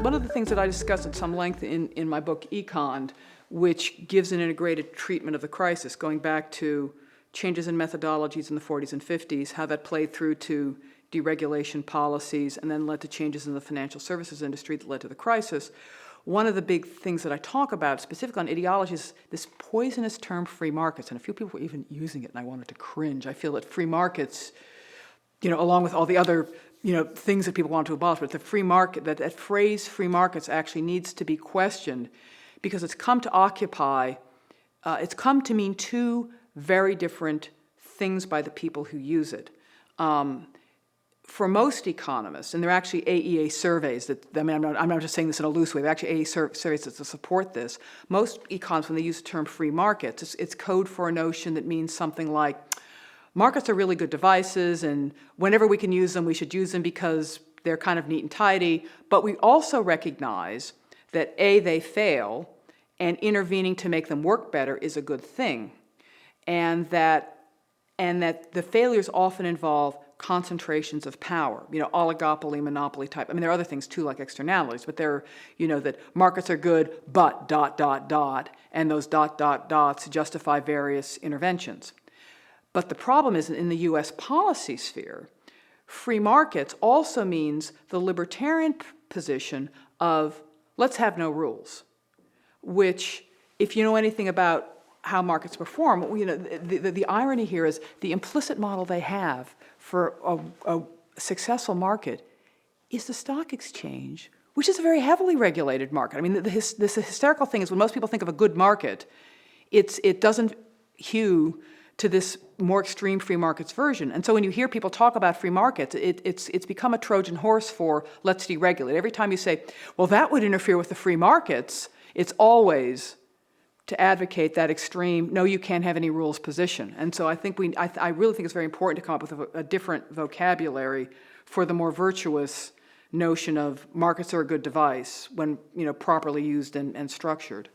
One of the things that I discuss at some length in my book, Econned, which gives an integrated treatment of the crisis, going back to changes in methodologies in the 40s and 50s, how that played through to deregulation policies, and then led to changes in the financial services industry that led to the crisis. One of the big things that I talk about, specifically on ideology, is this poisonous term free markets. And a few people were even using it, and I wanted to cringe. I feel that free markets, along with all the other things that people want to abolish, but the free market, that phrase free markets actually needs to be questioned, because it's come to mean two very different things by the people who use it. For most economists, and there are actually AEA surveys I'm not just saying this in a loose way, there are actually AEA surveys that support this. Most economists, when they use the term free markets, it's code for a notion that means something like, markets are really good devices, and whenever we can use them, we should use them because they're kind of neat and tidy. But we also recognize that A, they fail, and intervening to make them work better is a good thing. And that the failures often involve concentrations of power, oligopoly, monopoly type. I mean, there are other things too, like externalities, but there are, that markets are good, but ... and those ... justify various interventions. But the problem is, in the US policy sphere, free markets also means the libertarian position of let's have no rules, which, if you know anything about how markets perform, the irony here is the implicit model they have for a successful market is the stock exchange, which is a very heavily regulated market. I mean, this hysterical thing is when most people think of a good market, it doesn't hew to this more extreme free markets version. And so when you hear people talk about free markets, it's become a Trojan horse for let's deregulate. Every time you say, well, that would interfere with the free markets, it's always to advocate that extreme, no, you can't have any rules position. And so I think I really think it's very important to come up with a different vocabulary for the more virtuous notion of markets are a good device when properly used and structured.